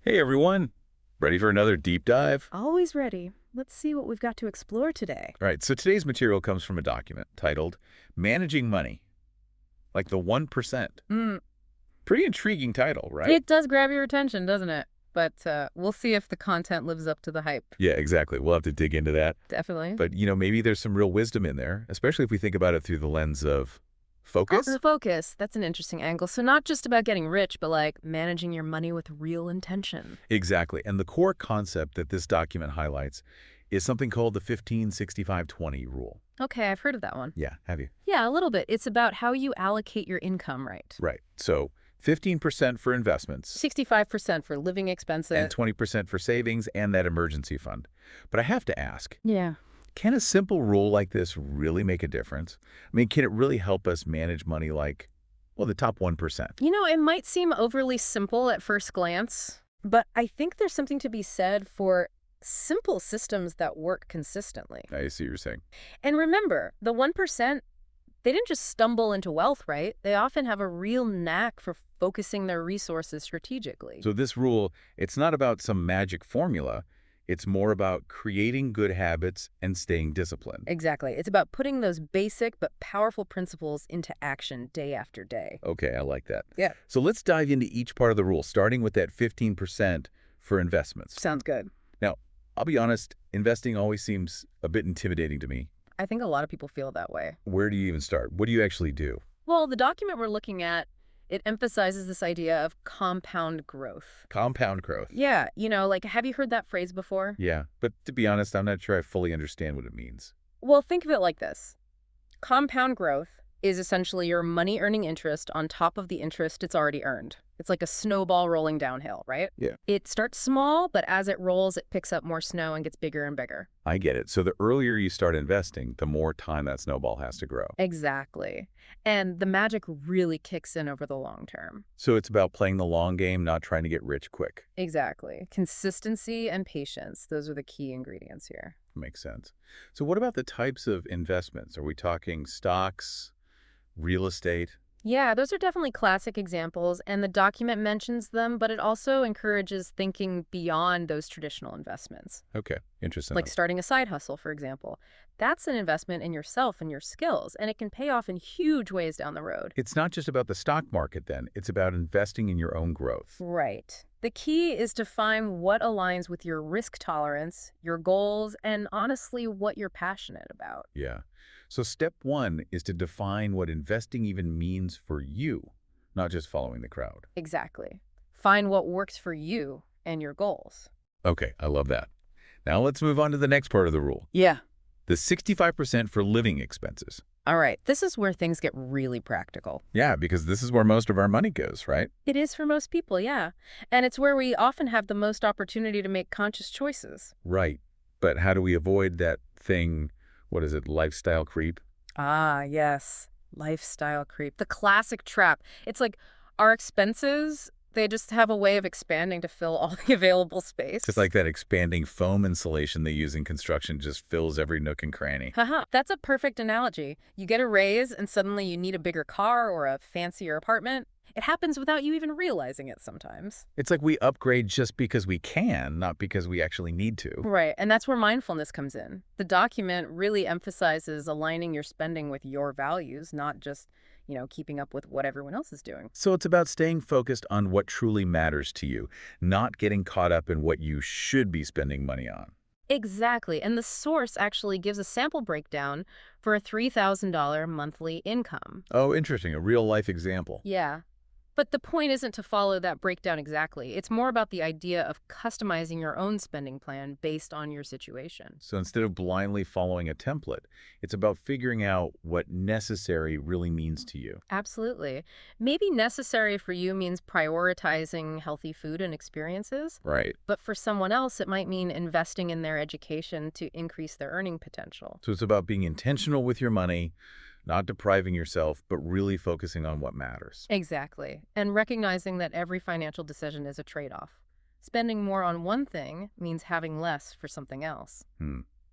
Hey everyone, ready for another deep dive? Always ready. Let's see what we've got to explore today. All right, so today's material comes from a document titled Managing Money, like the 1%. Mm, Pretty intriguing title, right? it does grab your attention, doesn't it? But we'll see if the content lives up to the hype. Yeah, exactly. We'll have to dig into that. Definitely. But, maybe there's some real wisdom in there, especially if we think about it through the lens of Oh, focus. the focus. That's an interesting angle. So not just about getting rich, but like managing your money with real intention. Exactly. And the core concept that this document highlights is something called the 15-65-20 rule. Okay, I've heard of that one. Yeah, have you? Yeah, a little bit. It's about how you allocate your income right. Right. So 15% for investments, 65% for living expenses. and 20% for savings and that emergency fund. But I have to ask, Yeah. can a simple rule like this really make a difference? I mean, can it really help us manage money like, well, the top 1%? It might seem overly simple at first glance, but I think there's something to be said for simple systems that work consistently. I see what you're saying. And remember, the 1%, they didn't just stumble into wealth, right? They often have a real knack for focusing their resources strategically. So this rule, it's not about some magic formula. It's more about creating good habits and staying disciplined. Exactly. It's about putting those basic but powerful principles into action day after day. Okay, I like that. Yeah. So let's dive into each part of the rule, starting with that 15% for investments. Sounds good. Now, I'll be honest, investing always seems a bit intimidating to me. I think a lot of people feel that way. Where do you even start? What do you actually do? Well, the document we're looking at, it emphasizes this idea of compound growth. Compound growth. Yeah, like, have you heard that phrase before? Yeah, but to be honest, I'm not sure I fully understand what it means. Well, think of it like this. Compound growth is essentially your money earning interest on top of the interest it's already earned. It's like a snowball rolling downhill, right? Yeah. It starts small, but as it rolls, it picks up more snow and gets bigger and bigger. I get it. So the earlier you start investing, the more time that snowball has to grow. Exactly. And the magic really kicks in over the long term. So it's about playing the long game, not trying to get rich quick. Exactly. Consistency and patience, those are the key ingredients here. Makes sense. So what about the types of investments? Are we talking stocks, real estate? Yeah, those are definitely classic examples, and the document mentions them, but it also encourages thinking beyond those traditional investments. Okay, interesting. Like starting a side hustle, for example. That's an investment in yourself and your skills, and it can pay off in huge ways down the road. It's not just about the stock market then. It's about investing in your own growth. Right. The key is to find what aligns with your risk tolerance, your goals, and honestly, what you're passionate about. Yeah. So step one is to define what investing even means for you, not just following the crowd. Exactly. Find what works for you and your goals. Okay, I love that. Now let's move on to the next part of the rule. Yeah. The 65% for living expenses. All right. This is where things get really practical. Yeah, because this is where most of our money goes, right? It is for most people, yeah. And it's where we often have the most opportunity to make conscious choices. Right. But how do we avoid that thing, what is it, lifestyle creep? Ah, yes. Lifestyle creep. The classic trap. It's like our expenses, they just have a way of expanding to fill all the available space. It's like that expanding foam insulation they use in construction just fills every nook and cranny. Haha, that's a perfect analogy. You get a raise and suddenly you need a bigger car or a fancier apartment. It happens without you even realizing it sometimes. It's like we upgrade just because we can, not because we actually need to. Right, and that's where mindfulness comes in. The document really emphasizes aligning your spending with your values, not just, keeping up with what everyone else is doing. So it's about staying focused on what truly matters to you, not getting caught up in what you should be spending money on. Exactly, and the source actually gives a sample breakdown for a $3,000 monthly income. Oh, interesting. A real-life example. Yeah. But the point isn't to follow that breakdown exactly. It's more about the idea of customizing your own spending plan based on your situation. So instead of blindly following a template, it's about figuring out what necessary really means to you. Absolutely. Maybe necessary for you means prioritizing healthy food and experiences, Right. but for someone else, it might mean investing in their education to increase their earning potential. So it's about being intentional with your money, not depriving yourself, but really focusing on what matters. Exactly. And recognizing that every financial decision is a trade-off. Spending more on one thing means having less for something else.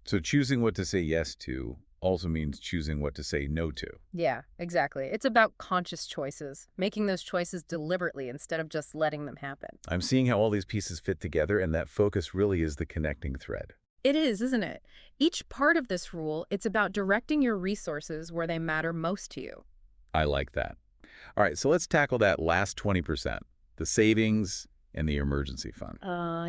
So choosing what to say yes to also means choosing what to say no to. Yeah, exactly. It's about conscious choices, making those choices deliberately instead of just letting them happen. I'm seeing how all these pieces fit together, and that focus really is the connecting thread. It is, isn't it? Each part of this rule, it's about directing your resources where they matter most to you. I like that. All right, so let's tackle that last 20%, the savings and the emergency fund.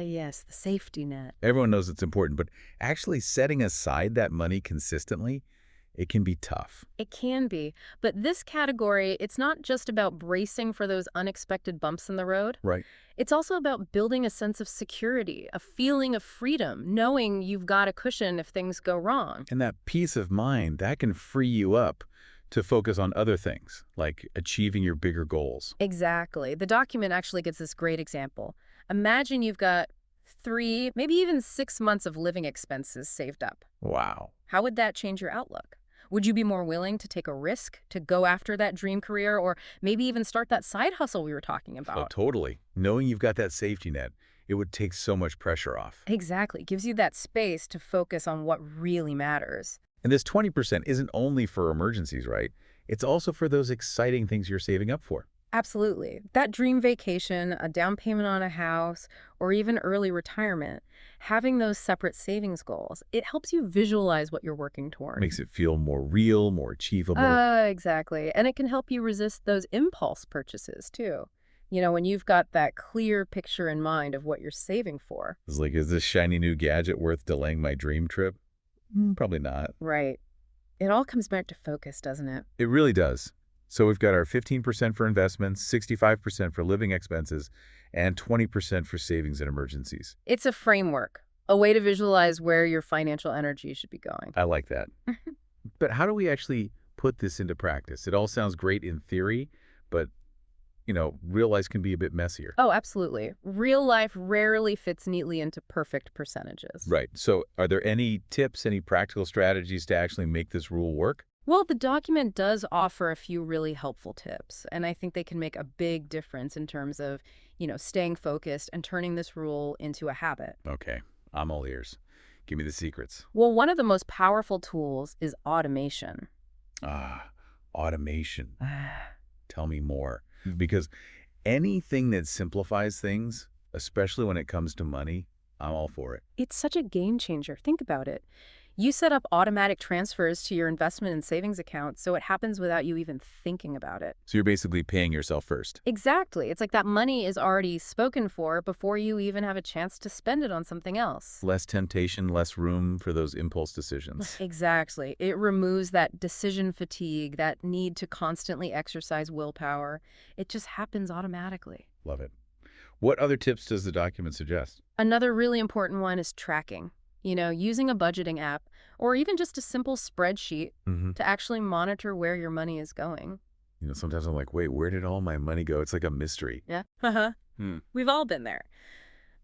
Yes, the safety net. Everyone knows it's important, but actually setting aside that money consistently, it can be tough. It can be, but this category, it's not just about bracing for those unexpected bumps in the road. Right. It's also about building a sense of security, a feeling of freedom, knowing you've got a cushion if things go wrong. And that peace of mind, that can free you up to focus on other things, like achieving your bigger goals. Exactly. The document actually gives this great example. Imagine you've got 3, maybe even 6 months of living expenses saved up. Wow. How would that change your outlook? Would you be more willing to take a risk, to go after that dream career, or maybe even start that side hustle we were talking Oh, about? totally. Knowing you've got that safety net, it would take so much pressure off. Exactly. Gives you that space to focus on what really matters. And this 20% isn't only for emergencies, right? It's also for those exciting things you're saving up for. Absolutely. That dream vacation, a down payment on a house, or even early retirement, having those separate savings goals, it helps you visualize what you're working toward. Makes it feel more real, more achievable. Exactly. And it can help you resist those impulse purchases too. When you've got that clear picture in mind of what you're saving for. It's like, is this shiny new gadget worth delaying my dream trip? Probably not. Right. It all comes back to focus, doesn't it? It really does. So we've got our 15% for investments, 65% for living expenses, and 20% for savings and emergencies. It's a framework, a way to visualize where your financial energy should be going. I like that. But how do we actually put this into practice? It all sounds great in theory, but, real life can be a bit messier. Oh, absolutely. Real life rarely fits neatly into perfect percentages. Right. So are there any tips, any practical strategies to actually make this rule work? Well, the document does offer a few really helpful tips, and I think they can make a big difference in terms of, staying focused and turning this rule into a habit. Okay. I'm all ears. Give me the secrets. Well, one of the most powerful tools is automation. Ah, automation. Tell me more. Because anything that simplifies things, especially when it comes to money, I'm all for it. It's such a game changer. Think about it. You set up automatic transfers to your investment and savings account, so it happens without you even thinking about it. So you're basically paying yourself first. Exactly. It's like that money is already spoken for before you even have a chance to spend it on something else. Less temptation, less room for those impulse decisions. Exactly. It removes that decision fatigue, that need to constantly exercise willpower. It just happens automatically. Love it. What other tips does the document suggest? Another really important one is tracking. Using a budgeting app or even just a simple spreadsheet to actually monitor where your money is going. Sometimes I'm like, wait, where did all my money go? It's like a mystery. Yeah. Hmm. We've all been there.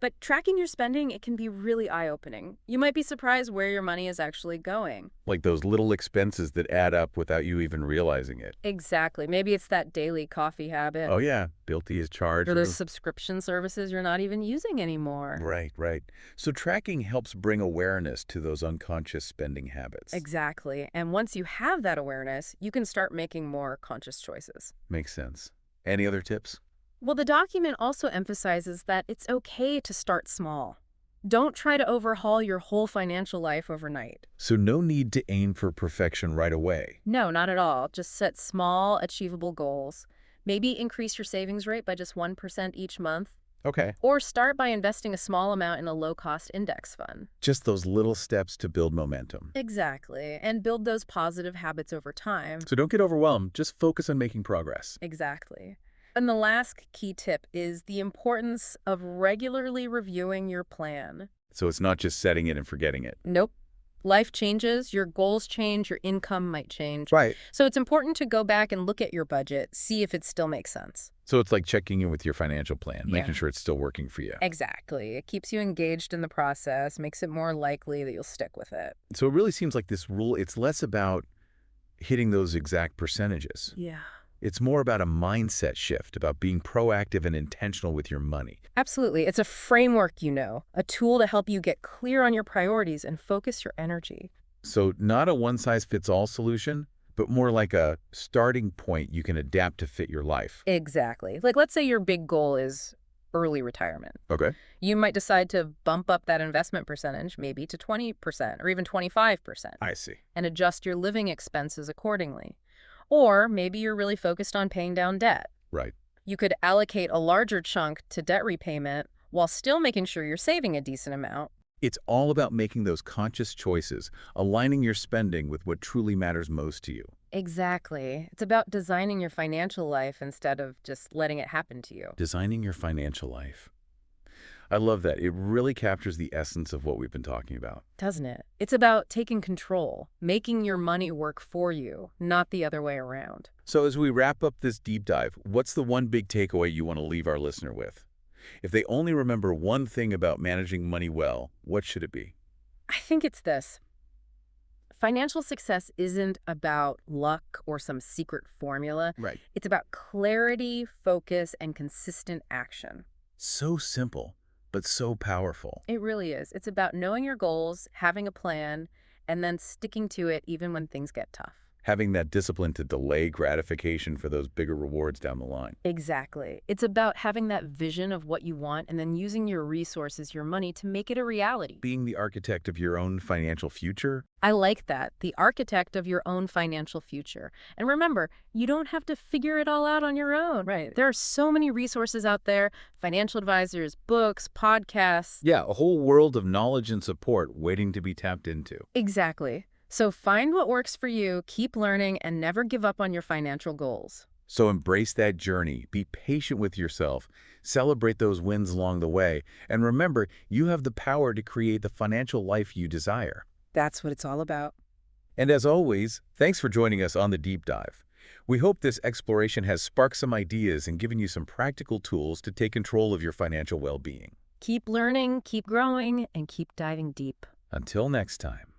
But tracking your spending, it can be really eye-opening. You might be surprised where your money is actually going. Like those little expenses that add up without you even realizing it. Exactly. Maybe it's that daily coffee habit. Oh, yeah. Guilty as charged. Or those subscription services you're not even using anymore. Right, right. So tracking helps bring awareness to those unconscious spending habits. Exactly. And once you have that awareness, you can start making more conscious choices. Makes sense. Any other tips? Well, the document also emphasizes that it's okay to start small. Don't try to overhaul your whole financial life overnight. So no need to aim for perfection right away. No, not at all. Just set small, achievable goals. Maybe increase your savings rate by just 1% each month. Okay. Or start by investing a small amount in a low-cost index fund. Just those little steps to build momentum. Exactly. And build those positive habits over time. So don't get overwhelmed. Just focus on making progress. Exactly. And the last key tip is the importance of regularly reviewing your plan. So it's not just setting it and forgetting it. Nope. Life changes, your goals change, your income might change. Right. So it's important to go back and look at your budget, see if it still makes sense. So it's like checking in with your financial plan, Yeah. making sure it's still working for you. Exactly. It keeps you engaged in the process, makes it more likely that you'll stick with it. So it really seems like this rule, it's less about hitting those exact percentages. Yeah. It's more about a mindset shift, about being proactive and intentional with your money. Absolutely. It's a framework, a tool to help you get clear on your priorities and focus your energy. So not a one-size-fits-all solution, but more like a starting point you can adapt to fit your life. Exactly. Like, let's say your big goal is early retirement. Okay. You might decide to bump up that investment percentage maybe to 20% or even 25% I see. and adjust your living expenses accordingly. Or maybe you're really focused on paying down debt. Right. You could allocate a larger chunk to debt repayment while still making sure you're saving a decent amount. It's all about making those conscious choices, aligning your spending with what truly matters most to you. Exactly. It's about designing your financial life instead of just letting it happen to you, Designing your financial life. I love that. It really captures the essence of what we've been talking about. doesn't it? It's about taking control, making your money work for you, not the other way around. So as we wrap up this deep dive, what's the one big takeaway you want to leave our listener with? If they only remember one thing about managing money well, what should it be? I think it's this. Financial success isn't about luck or some secret formula. Right. It's about clarity, focus, and consistent action. So simple, but so powerful. It really is. It's about knowing your goals, having a plan, and then sticking to it even when things get tough. Having that discipline to delay gratification for those bigger rewards down the line. Exactly. It's about having that vision of what you want and then using your resources, your money, to make it a reality. Being the architect of your own financial future. I like that. The architect of your own financial future. And remember, you don't have to figure it all out on your own. Right. There are so many resources out there, financial advisors, books, podcasts. Yeah, a whole world of knowledge and support waiting to be tapped into. Exactly. So find what works for you, keep learning, and never give up on your financial goals. So embrace that journey, be patient with yourself, celebrate those wins along the way, and remember, you have the power to create the financial life you desire. That's what it's all about. And as always, thanks for joining us on the Deep Dive. We hope this exploration has sparked some ideas and given you some practical tools to take control of your financial well-being. Keep learning, keep growing, and keep diving deep. Until next time.